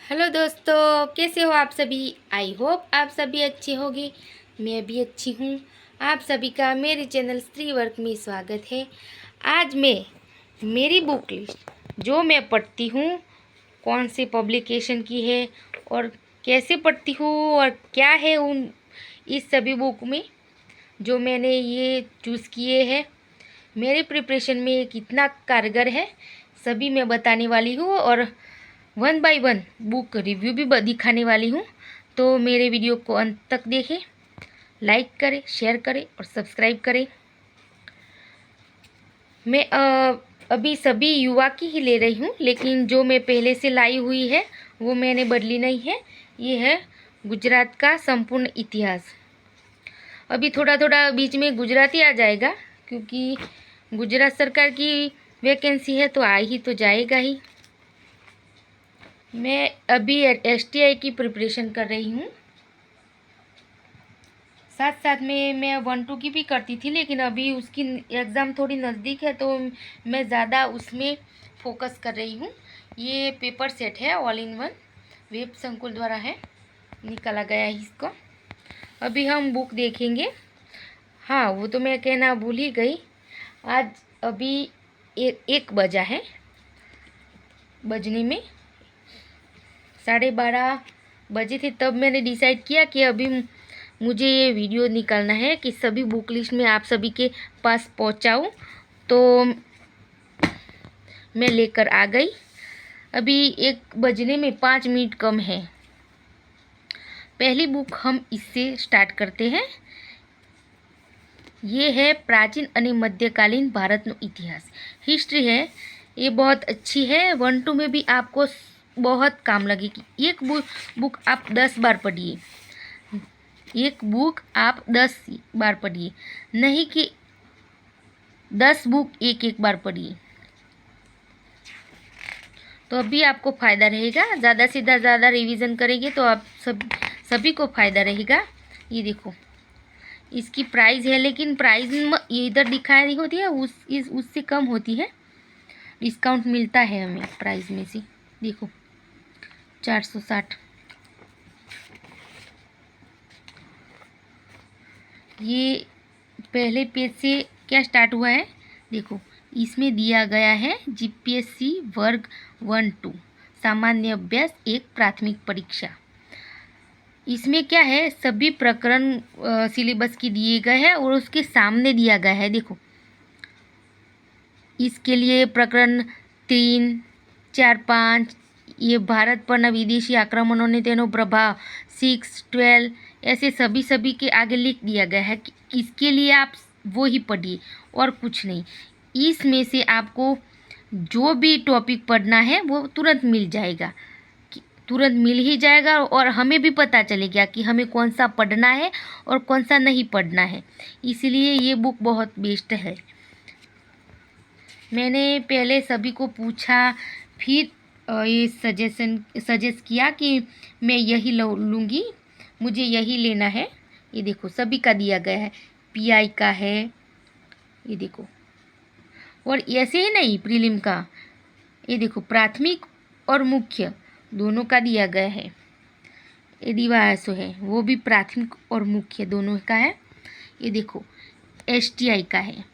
Hello दोस्तों, कैसे हो आप सभी। आई होप आप सभी अच्छे होंगे। मैं भी अच्छी हूँ। आप सभी का मेरे चैनल स्त्री वर्क में स्वागत है। आज मैं मेरी बुक लिस्ट जो मैं पढ़ती हूँ, कौन से पब्लिकेशन की है और कैसे पढ़ती हूँ और क्या है उन इस सभी बुक में जो मैंने ये चूज़ किए हैं, मेरे प्रिपरेशन में ये कितना कारगर है, सभी मैं बताने वाली हूँ और 1 बाय 1 बुक रिव्यू भी दिखाने वाली हूँ। तो मेरे वीडियो को अंत तक देखें, लाइक करें, शेयर करें और सब्सक्राइब करें। मैं अभी सभी युवा की ही ले रही हूँ, लेकिन जो मैं पहले से लाई हुई है वो मैंने बदली नहीं है। ये है गुजरात का संपूर्ण इतिहास। अभी थोड़ा थोड़ा बीच में गुजराती आ जाएगा, क्योंकि गुजरात सरकार की वैकेंसी है तो आ ही तो जाएगा ही। मैं अभी STI की प्रिपरेशन कर रही हूँ, साथ साथ में मैं 1-2 की भी करती थी, लेकिन अभी उसकी एग्ज़ाम थोड़ी नज़दीक है तो मैं ज़्यादा उसमें फोकस कर रही हूँ। ये पेपर सेट है, ऑल इन वन, वेब संकुल द्वारा है, निकाला गया है इसको। अभी हम बुक देखेंगे। हाँ, वो तो मैं कहना भूल ही गई। आज अभी एक बजा है, बजने में 12:30 बजे थे, तब मैंने डिसाइड किया कि अभी मुझे ये वीडियो निकालना है कि सभी बुक लिस्ट में आप सभी के पास पहुंचाऊं। तो मैं लेकर आ गई। अभी 1 बजने में 5 मिनट कम है। पहली बुक हम इससे स्टार्ट करते हैं। ये है प्राचीन और मध्यकालीन भारत नो इतिहास, हिस्ट्री है। ये बहुत अच्छी है, 1-2 में भी आपको बहुत काम लगेगी। एक बुक आप 10 बार पढ़िए, एक बुक आप 10 बार पढ़िए, नहीं कि 10 बुक एक बार पढ़िए, तो अभी आपको फ़ायदा रहेगा। ज़्यादा से ज़्यादा रिवीजन करेंगे तो आप सभी को फ़ायदा रहेगा। ये देखो, इसकी प्राइस है, लेकिन प्राइस ये इधर दिखाई नहीं होती है, उससे कम होती है। डिस्काउंट मिलता है हमें प्राइस में से। देखो 460। ये पहले पेज से क्या स्टार्ट हुआ है, देखो इसमें दिया गया है GPSC वर्ग 1-2 सामान्य अभ्यास 1 प्राथमिक परीक्षा। इसमें क्या है, सभी प्रकरण सिलेबस की दिए गए हैं और उसके सामने दिया गया है। देखो इसके लिए प्रकरण 3, 4, 5, ये भारत पर न विदेशी आक्रमणों ने तेनो प्रभाव 6, 12, ऐसे सभी के आगे लिख दिया गया है कि इसके लिए आप वो ही पढ़िए और कुछ नहीं। इसमें से आपको जो भी टॉपिक पढ़ना है वो तुरंत मिल जाएगा, तुरंत मिल ही जाएगा, और हमें भी पता चलेगा कि हमें कौन सा पढ़ना है और कौन सा नहीं पढ़ना है। इसलिए ये बुक बहुत बेस्ट है। मैंने पहले सभी को पूछा, फिर ये सजेस्ट किया कि मैं यही लूँगी, मुझे यही लेना है। ये देखो सभी का दिया गया है, PI का है, ये देखो, और ऐसे ही नहीं प्रीलिम का, ये देखो प्राथमिक और मुख्य दोनों का दिया गया है। ये DYSO है, वो भी प्राथमिक और मुख्य दोनों का है। ये देखो STI का है,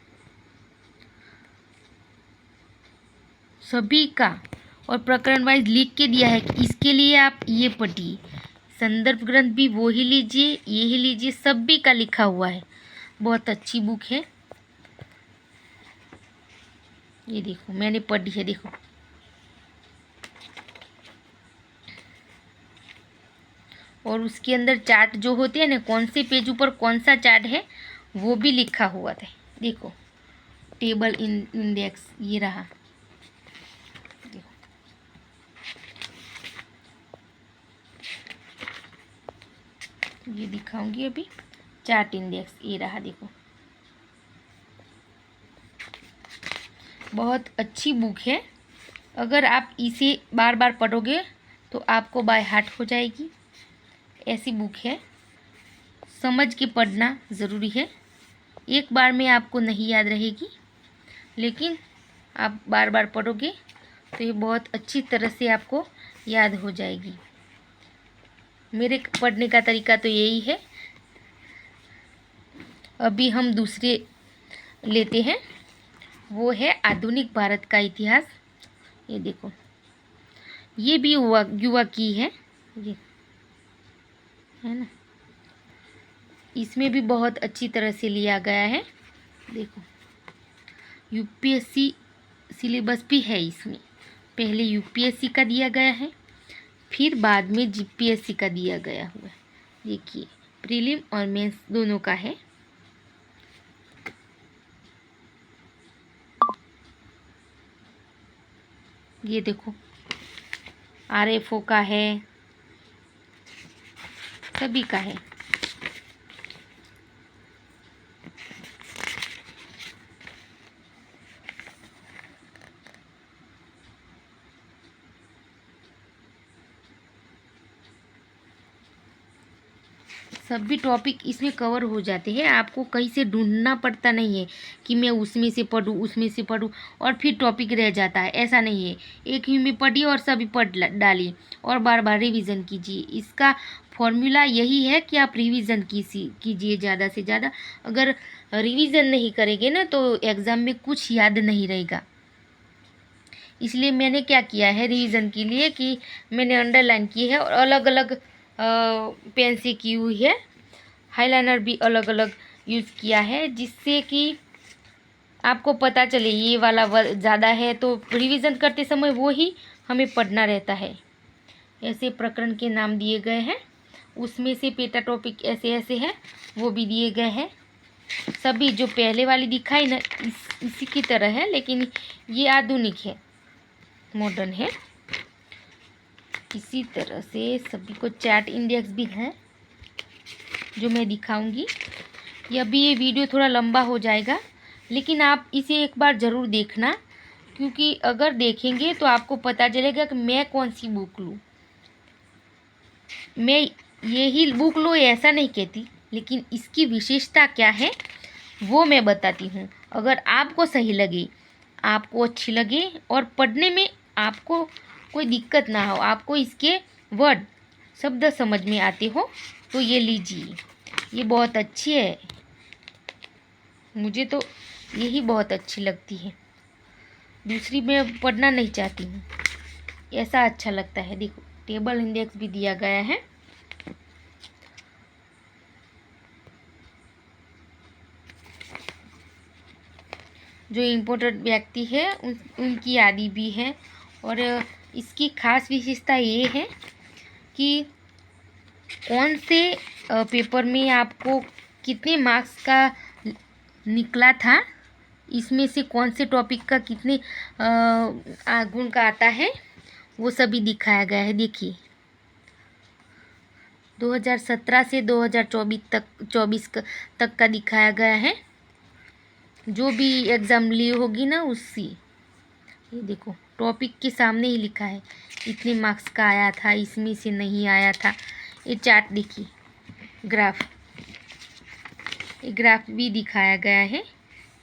सभी का, और प्रकरण वाइज लिख के दिया है कि इसके लिए आप ये पढ़िए। संदर्भ ग्रंथ भी वो ही लीजिए, ये ही लीजिए, सभी का लिखा हुआ है। बहुत अच्छी बुक है। ये देखो मैंने पढ़ी है, देखो और उसके अंदर चार्ट जो होते हैं ना, कौन से पेज ऊपर कौन सा चार्ट है वो भी लिखा हुआ था। देखो टेबल इंडेक्स ये रहा, ये दिखाऊंगी अभी। चार्ट इंडेक्स ये रहा, देखो बहुत अच्छी बुक है। अगर आप इसे बार बार पढ़ोगे तो आपको बाय हार्ट हो जाएगी। ऐसी बुक है, समझ के पढ़ना ज़रूरी है। एक बार में आपको नहीं याद रहेगी, लेकिन आप बार बार पढ़ोगे तो ये बहुत अच्छी तरह से आपको याद हो जाएगी। मेरे पढ़ने का तरीका तो यही है। अभी हम दूसरे लेते हैं, वो है आधुनिक भारत का इतिहास। ये देखो, ये भी युवा की है, ये है ना। इसमें भी बहुत अच्छी तरह से लिया गया है। देखो, यूपीएससी सिलेबस भी है इसमें। पहले यूपीएससी का दिया गया है, फिर बाद में जीपीएससी का दिया गया हुआ है। देखिए, प्रीलिम और मेंस दोनों का है। ये देखो, आरएफओ का है, सभी का है। सभी टॉपिक इसमें कवर हो जाते हैं। आपको कहीं से ढूंढना पड़ता नहीं है कि मैं उसमें से पढ़ूँ, उसमें से पढ़ूँ और फिर टॉपिक रह जाता है, ऐसा नहीं है। एक ही में पढ़िए और सभी पढ़ डालिए और बार बार रिवीजन कीजिए। इसका फॉर्मूला यही है कि आप रिवीजन कीजिए ज़्यादा से ज़्यादा। अगर रिवीजन नहीं करेंगे ना तो एग्ज़ाम में कुछ याद नहीं रहेगा। इसलिए मैंने क्या किया है रिवीजन के लिए कि मैंने अंडरलाइन की है और अलग अलग पेन से की हुई है। हाइलाइनर भी अलग अलग यूज़ किया है, जिससे कि आपको पता चले ये वाला ज़्यादा है तो रिवीजन करते समय वो ही हमें पढ़ना रहता है। ऐसे प्रकरण के नाम दिए गए हैं, उसमें से पेटा टॉपिक ऐसे ऐसे हैं, वो भी दिए गए हैं। सभी जो पहले वाली दिखाई ना इसी की तरह है, लेकिन ये आधुनिक है, मॉडर्न है। इसी तरह से सभी को चैट इंडेक्स भी है जो मैं दिखाऊंगी। ये वीडियो थोड़ा लंबा हो जाएगा, लेकिन आप इसे एक बार ज़रूर देखना, क्योंकि अगर देखेंगे तो आपको पता चलेगा कि मैं कौन सी बुक लूँ। मैं यही बुक लो ऐसा नहीं कहती, लेकिन इसकी विशेषता क्या है वो मैं बताती हूँ। अगर आपको सही लगे, आपको अच्छी लगे और पढ़ने में आपको कोई दिक्कत ना हो, आपको इसके वर्ड शब्द समझ में आते हो, तो ये लीजिए। ये बहुत अच्छी है, मुझे तो यही बहुत अच्छी लगती है। दूसरी मैं पढ़ना नहीं चाहती हूँ, ऐसा अच्छा लगता है। देखो, टेबल इंडेक्स भी दिया गया है। जो इम्पोर्टेंट व्यक्ति है उनकी यादी भी है। और इसकी खास विशेषता ये है कि कौन से पेपर में आपको कितने मार्क्स का निकला था, इसमें से कौन से टॉपिक का कितने गुण का आता है, वो सभी दिखाया गया है। देखिए, 2017 से 2024 तक का दिखाया गया है, जो भी एग्ज़ाम ली होगी ना उससी। ये देखो, टॉपिक के सामने ही लिखा है इतने मार्क्स का आया था, इसमें से नहीं आया था। ये चार्ट देखिए, ग्राफ भी दिखाया गया है।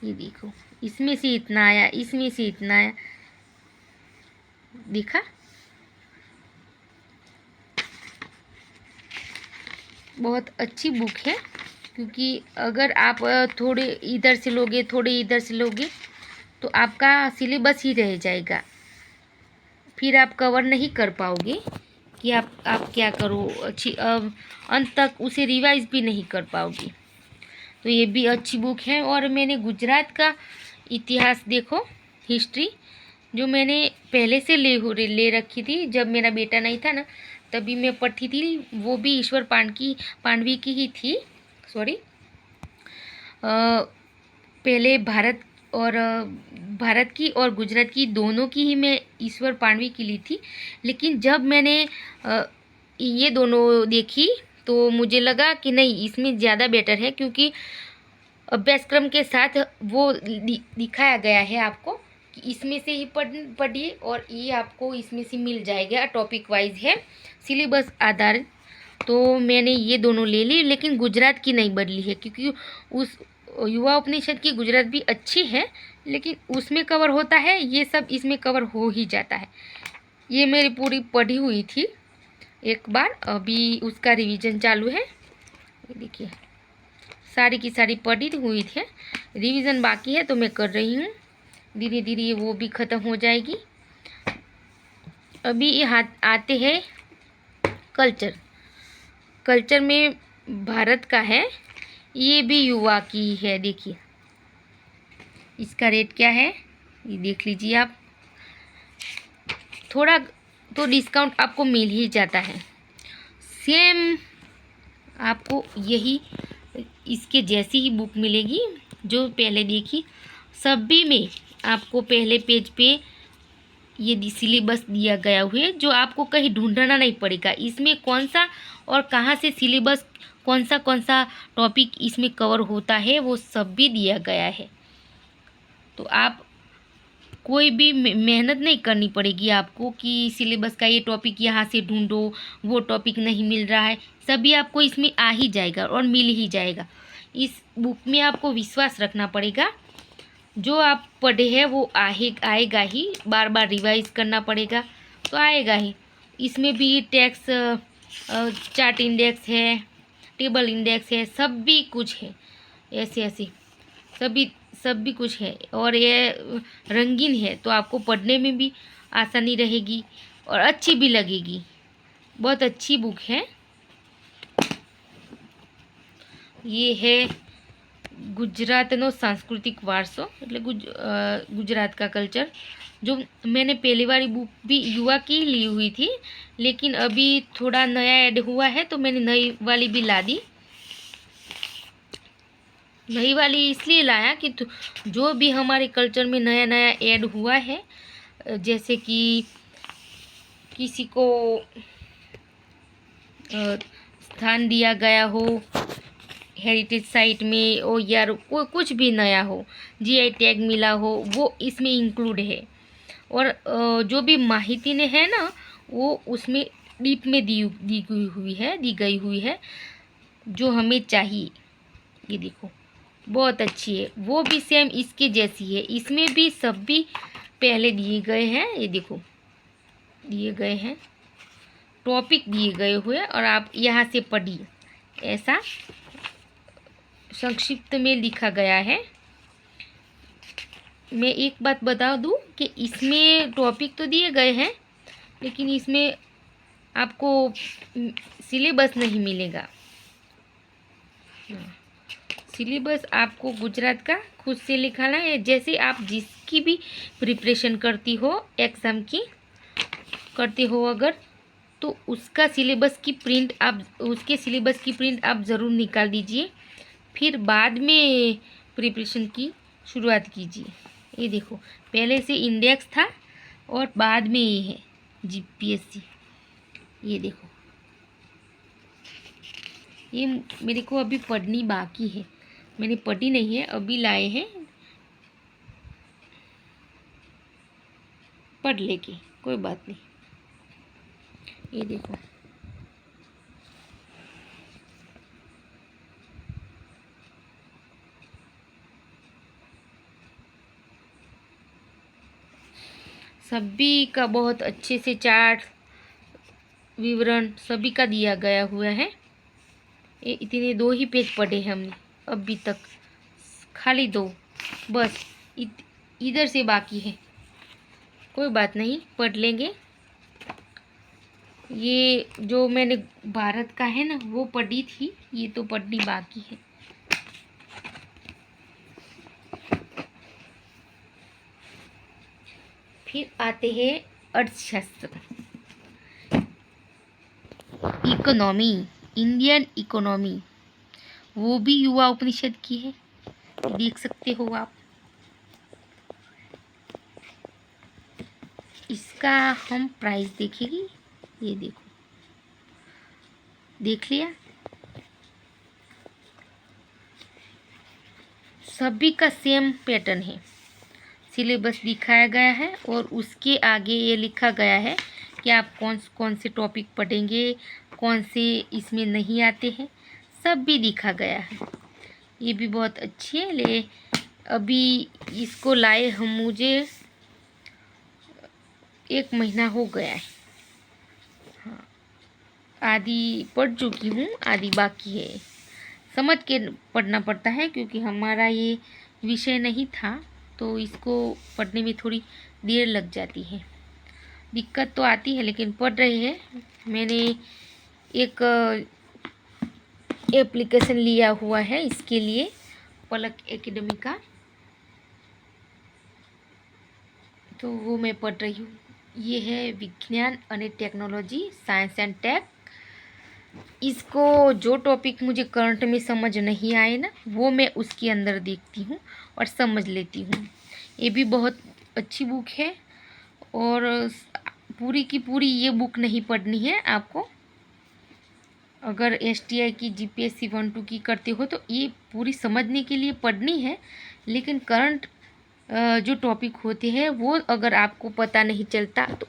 ये देखो, इसमें से इतना आया, इसमें से इतना आया, देखा। बहुत अच्छी बुक है, क्योंकि अगर आप थोड़े इधर से लोगे, थोड़े इधर से लोगे, तो आपका सिलेबस ही रह जाएगा। फिर आप कवर नहीं कर पाओगे कि आप क्या करो, अच्छी अंत तक उसे रिवाइज भी नहीं कर पाओगे। तो ये भी अच्छी बुक है। और मैंने गुजरात का इतिहास, देखो, हिस्ट्री, जो मैंने पहले से ले रखी थी, जब मेरा बेटा नहीं था ना तभी मैं पढ़ती थी। वो भी ईश्वर पांडवी की ही थी, सॉरी। पहले भारत की और गुजरात की दोनों की ही मैं ईश्वर पांडवी की ली थी। लेकिन जब मैंने ये दोनों देखी तो मुझे लगा कि नहीं, इसमें ज़्यादा बेटर है, क्योंकि अभ्यासक्रम के साथ वो दिखाया गया है आपको कि इसमें से ही पढ़िए और ये आपको इसमें से मिल जाएगा। टॉपिक वाइज है, सिलेबस आधारित। तो मैंने ये दोनों ले ली, लेकिन गुजरात की नहीं बदली है, क्योंकि उस युवा उपनिषद की गुजरात भी अच्छी है, लेकिन उसमें कवर होता है, ये सब इसमें कवर हो ही जाता है। ये मेरी पूरी पढ़ी हुई थी एक बार, अभी उसका रिवीजन चालू है। ये देखिए सारी की सारी पढ़ी हुई थी, रिवीजन बाकी है तो मैं कर रही हूँ। धीरे धीरे वो भी ख़त्म हो जाएगी। अभी यहाँ आते हैं कल्चर। कल्चर में भारत का है, ये भी युवा की है। देखिए इसका रेट क्या है ये देख लीजिए आप। थोड़ा तो डिस्काउंट आपको मिल ही जाता है। सेम आपको यही इसके जैसी ही बुक मिलेगी जो पहले देखी। सभी में आपको पहले पेज पे ये सिलेबस दिया गया हुआ है, जो आपको कहीं ढूंढना नहीं पड़ेगा। इसमें कौन सा और कहाँ से सिलेबस कौन सा टॉपिक इसमें कवर होता है वो सब भी दिया गया है। तो आप कोई भी मेहनत नहीं करनी पड़ेगी आपको कि सिलेबस का ये टॉपिक यहाँ से ढूंढो, वो टॉपिक नहीं मिल रहा है। सभी आपको इसमें आ ही जाएगा और मिल ही जाएगा। इस बुक में आपको विश्वास रखना पड़ेगा। जो आप पढ़े हैं वो आएगा ही, बार बार रिवाइज करना पड़ेगा तो आएगा ही। इसमें भी टैक्स, चार्ट इंडेक्स है, टेबल इंडेक्स है, सब भी कुछ है। ऐसे ऐसे सब भी कुछ है और ये रंगीन है तो आपको पढ़ने में भी आसानी रहेगी और अच्छी भी लगेगी। बहुत अच्छी बुक है। ये है गुजरातनो सांस्कृतिक वारसो, એટલે गुजरात का कल्चर। जो मैंने पहली वाली बुक भी युवा की ली हुई थी, लेकिन अभी थोड़ा नया ऐड हुआ है तो मैंने नई वाली भी ला दी। नई वाली इसलिए लाया कि जो भी हमारे कल्चर में नया नया ऐड हुआ है, जैसे कि किसी को स्थान दिया गया हो हेरिटेज साइट में, ओ यार कोई कुछ भी नया हो, जीआई टैग मिला हो, वो इसमें इंक्लूड है। और जो भी माहिती ने है ना वो उसमें डीप में दी गई हुई है जो हमें चाहिए। ये देखो बहुत अच्छी है। वो भी सेम इसके जैसी है। इसमें भी सब भी पहले दिए गए हैं। ये देखो दिए गए हैं, टॉपिक दिए गए हुए और आप यहाँ से पढ़िए। ऐसा संक्षिप्त में लिखा गया है। मैं एक बात बता दूं कि इसमें टॉपिक तो दिए गए हैं लेकिन इसमें आपको सिलेबस नहीं मिलेगा। सिलेबस आपको गुजरात का खुद से लिखाना है। जैसे आप जिसकी भी प्रिपरेशन करती हो, एग्ज़ाम की करते हो अगर, तो उसका सिलेबस की प्रिंट आप उसके सिलेबस की प्रिंट आप ज़रूर निकाल दीजिए, फिर बाद में प्रिपरेशन की शुरुआत कीजिए। ये देखो पहले से इंडेक्स था और बाद में ये है जीपीएससी। ये देखो ये मेरे को अभी पढ़नी बाकी है, मैंने पढ़ी नहीं है, अभी लाए हैं, पढ़ लेके कोई बात नहीं। ये देखो सभी का बहुत अच्छे से चार्ट विवरण सभी का दिया गया हुआ है। ये इतने 2 ही पेज पढ़े हैं हमने अभी तक, खाली 2 बस। इधर से बाकी है, कोई बात नहीं पढ़ लेंगे। ये जो मैंने भारत का है ना वो पढ़ी थी, ये तो पढ़नी बाकी है। फिर आते हैं अर्थशास्त्र, इकोनॉमी, इंडियन इकोनॉमी, वो भी युवा उपनिषद की है, देख सकते हो आप। इसका हम प्राइस देखेंगे। ये देखो देख लिया, सभी का सेम पैटर्न है। सिलेबस दिखाया गया है और उसके आगे ये लिखा गया है कि आप कौन कौन से टॉपिक पढ़ेंगे, कौन से इसमें नहीं आते हैं, सब भी दिखा गया है। ये भी बहुत अच्छी है। ले अभी इसको लाए हम मुझे 1 महीना हो गया है। हाँ, आधी पढ़ चुकी हूँ, आधी बाकी है। समझ के पढ़ना पड़ता है क्योंकि हमारा ये विषय नहीं था, तो इसको पढ़ने में थोड़ी देर लग जाती है। दिक्कत तो आती है लेकिन पढ़ रहे हैं। मैंने एक एप्लीकेशन लिया हुआ है इसके लिए, पलक एकेडमी का, तो वो मैं पढ़ रही हूँ। ये है विज्ञान और टेक्नोलॉजी, साइंस एंड टेक। इसको जो टॉपिक मुझे करंट में समझ नहीं आए ना, वो मैं उसके अंदर देखती हूँ और समझ लेती हूँ। ये भी बहुत अच्छी बुक है और पूरी की पूरी ये बुक नहीं पढ़नी है आपको। अगर STI की GPSC 1-2 की करते हो तो ये पूरी समझने के लिए पढ़नी है, लेकिन करंट जो टॉपिक होते हैं वो अगर आपको पता नहीं चलता तो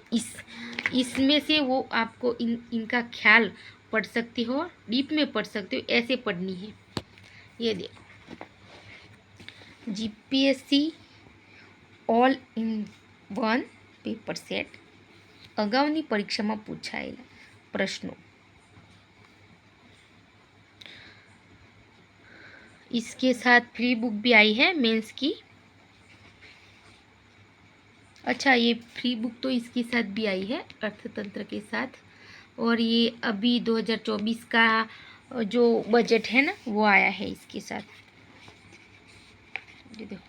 इसमें से वो आपको इनका ख्याल पढ़ सकते हो, डीप में पढ़ सकते हो, ऐसे पढ़नी है। ये देखो, GPSC all in one paper set, अगाउनी परीक्षाમાં પૂછાયેલા પ્રશ્નો। इसके साथ फ्री बुक भी आई है मेंस की। अच्छा, ये फ्री बुक तो इसके साथ भी आई है, अर्थतंत्र के साथ। और ये अभी 2024 का जो बजट है ना, वो आया है इसके साथ। ये देखो,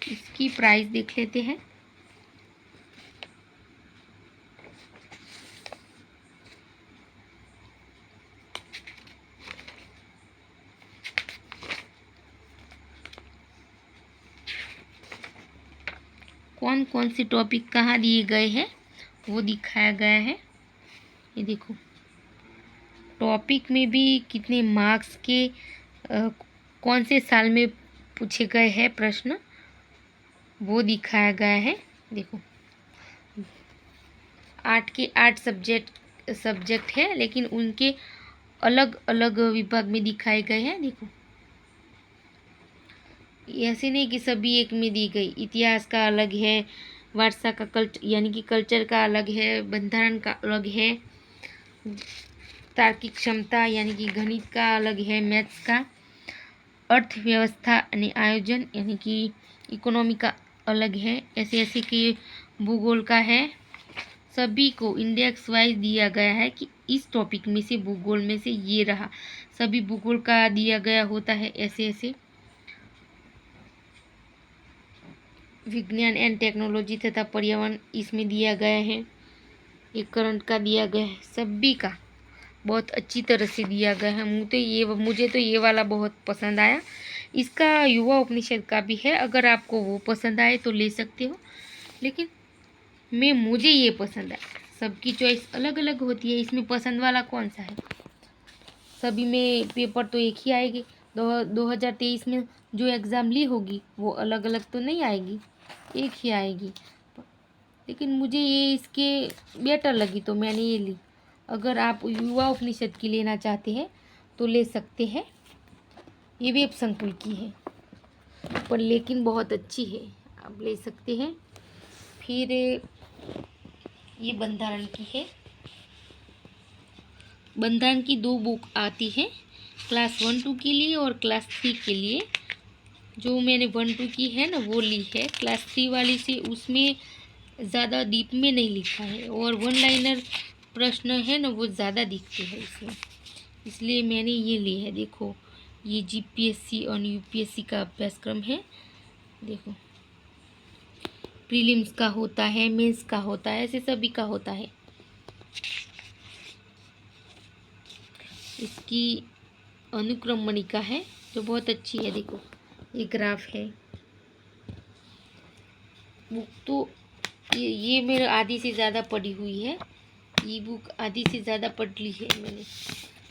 इसकी प्राइस देख लेते हैं। कौन कौन से टॉपिक कहाँ दिए गए हैं वो दिखाया गया है। ये देखो, टॉपिक में भी कितने मार्क्स के कौन से साल में पूछे गए हैं प्रश्न, वो दिखाया गया है। देखो, 8 के 8 सब्जेक्ट है, लेकिन उनके अलग अलग विभाग में दिखाए गए हैं। देखो, ऐसे नहीं कि सभी एक में दी गई। इतिहास का अलग है, वारसा का कल्चर यानी कि कल्चर का अलग है, बंधारण का अलग है, तार्किक क्षमता यानी कि गणित का अलग है, मैथ्स का, अर्थव्यवस्था यानी आयोजन यानी कि इकोनॉमी का अलग है, ऐसे ऐसे कि भूगोल का है। सभी को इंडेक्स वाइज दिया गया है कि इस टॉपिक में से, भूगोल में से ये रहा, सभी भूगोल का दिया गया होता है। ऐसे ऐसे विज्ञान एंड टेक्नोलॉजी तथा पर्यावरण इसमें दिया गया है, एक करंट का दिया गया है, सभी का बहुत अच्छी तरह से दिया गया है। मुझे तो ये वाला बहुत पसंद आया। इसका युवा उपनिषद का भी है, अगर आपको वो पसंद आए तो ले सकते हो, लेकिन मुझे ये पसंद आया। सबकी चॉइस अलग अलग होती है, इसमें पसंद वाला कौन सा है। सभी में पेपर तो एक ही आएगी। 2023 में जो एग्ज़ाम ली होगी वो अलग अलग तो नहीं आएगी, एक ही आएगी। लेकिन मुझे ये इसके बेटर लगी तो मैंने ये ली। अगर आप युवा उपनिषद की लेना चाहते हैं तो ले सकते हैं, ये वेब संकुल की है पर लेकिन बहुत अच्छी है, आप ले सकते हैं। फिर ये बंधारण की है। बंधारण की 2 बुक आती है, क्लास 1-2 के लिए और क्लास 3 के लिए। जो मैंने 1-2 की है ना वो ली है, क्लास 3 वाली से उसमें ज़्यादा डीप में नहीं लिखा है और 1 लाइनर प्रश्न है ना वो ज़्यादा दिखते हैं इसमें, इसलिए मैंने ये ली है। देखो, ये GPSC और UPSC का अभ्यासक्रम है। देखो, प्रीलिम्स का होता है, मेंस का होता है, ऐसे सभी का होता है। इसकी अनुक्रम मणिका है जो बहुत अच्छी है। देखो, ये ग्राफ है। बुक तो ये मेरे आधी से ज़्यादा पढ़ी हुई है, ये बुक आधी से ज़्यादा पढ़ ली है मैंने,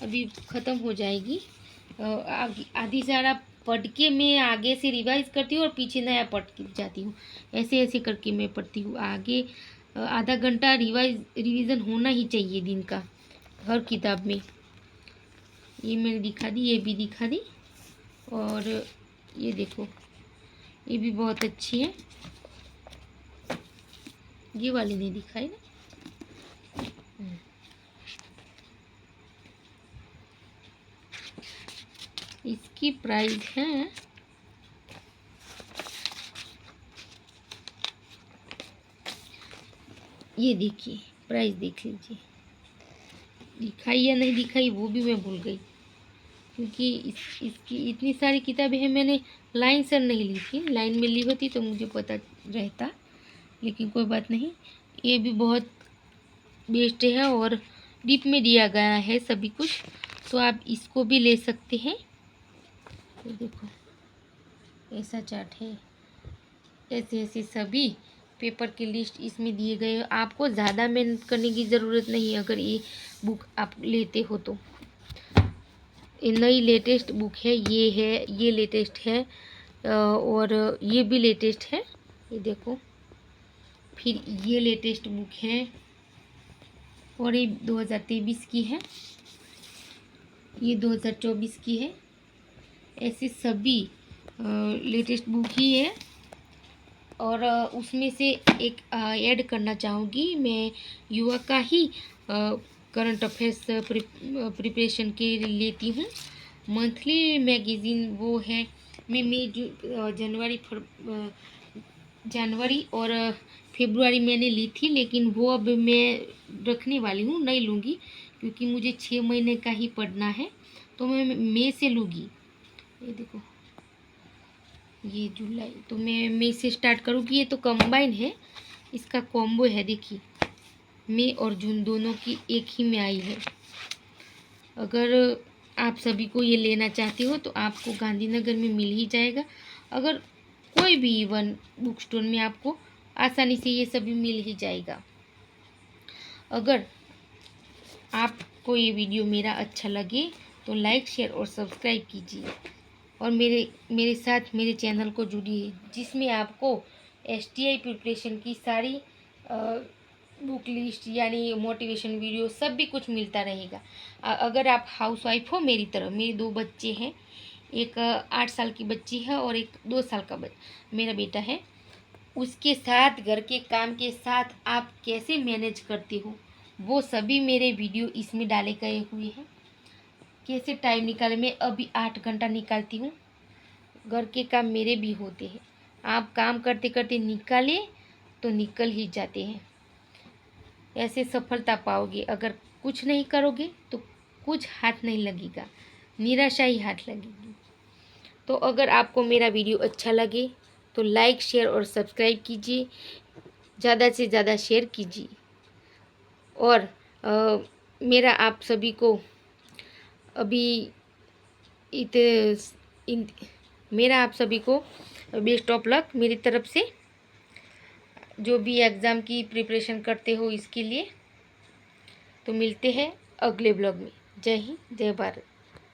अभी ख़त्म हो जाएगी। आधी से ज़्यादा पढ़ के मैं आगे से रिवाइज करती हूँ और पीछे नया पढ़ के जाती हूँ, ऐसे ऐसे करके मैं पढ़ती हूँ आगे। आधा घंटा रिवीजन होना ही चाहिए दिन का हर किताब में। ये मैंने दिखा दी, ये भी दिखा दी। और ये देखो, ये भी बहुत अच्छी है। ये वाली नहीं दिखाई ना। इसकी प्राइस है, ये देखिए प्राइस देख लीजिए। दिखाई या नहीं दिखाई वो भी मैं भूल गई, क्योंकि इसकी इतनी सारी किताबें हैं, मैंने लाइन से नहीं ली थी। लाइन में ली होती तो मुझे पता रहता, लेकिन कोई बात नहीं। ये भी बहुत बेस्ट है और डिप में दिया गया है सभी कुछ, तो आप इसको भी ले सकते हैं। ये देखो ऐसा चार्ट है, ऐसे ऐसे सभी पेपर की लिस्ट इसमें दिए गए। आपको ज़्यादा मेहनत करने की ज़रूरत नहीं है अगर ये बुक आप लेते हो तो। ये नई लेटेस्ट बुक है, ये लेटेस्ट है और ये भी लेटेस्ट है। ये देखो, फिर ये लेटेस्ट बुक है और ये 2023 की है, ये 2024 की है। ऐसे सभी लेटेस्ट बुक ही है। और उसमें से एक ऐड करना चाहूँगी, मैं युवा का ही करंट अफेयर्स प्रिपरेशन के लिए लेती हूँ। मंथली मैगज़ीन वो है। मैं जनवरी और फरवरी मैंने ली थी, लेकिन वो अब मैं रखने वाली हूँ, नहीं लूँगी, क्योंकि मुझे 6 महीने का ही पढ़ना है, तो मैं मई से लूँगी। ये देखो, ये जुलाई, तो मैं मई से स्टार्ट करूँगी। ये तो कंबाइन है, इसका कॉम्बो है। देखिए मई और जून दोनों की एक ही में आई है। अगर आप सभी को ये लेना चाहते हो तो आपको गांधीनगर में मिल ही जाएगा। अगर कोई भी इवन बुक स्टोर में आपको आसानी से ये सभी मिल ही जाएगा। अगर आपको ये वीडियो मेरा अच्छा लगे तो लाइक, शेयर और सब्सक्राइब कीजिए और मेरे साथ मेरे चैनल को जुड़िए, जिसमें आपको STI प्रिपरेशन की सारी बुक लिस्ट यानी मोटिवेशन वीडियो सब भी कुछ मिलता रहेगा। अगर आप हाउसवाइफ हो मेरी तरह, मेरे 2 बच्चे हैं, एक 8 साल की बच्ची है और एक 2 साल का मेरा बेटा है। उसके साथ घर के काम के साथ आप कैसे मैनेज करते हो वो सभी मेरे वीडियो इसमें डाले गए हुए हैं। कैसे टाइम निकाले, मैं अभी 8 घंटा निकालती हूँ। घर के काम मेरे भी होते हैं, आप काम करते करते निकाले तो निकल ही जाते हैं। ऐसे सफलता पाओगे। अगर कुछ नहीं करोगे तो कुछ हाथ नहीं लगेगा, निराशा ही हाथ लगेगी। तो अगर आपको मेरा वीडियो अच्छा लगे तो लाइक, शेयर और सब्सक्राइब कीजिए, ज़्यादा से ज़्यादा शेयर कीजिए। और मेरा आप सभी को अभी मेरा आप सभी को बेस्ट ऑफ लक मेरी तरफ से, जो भी एग्ज़ाम की प्रिपरेशन करते हो इसके लिए। तो मिलते हैं अगले ब्लॉग में। जय हिंद, जय भारत।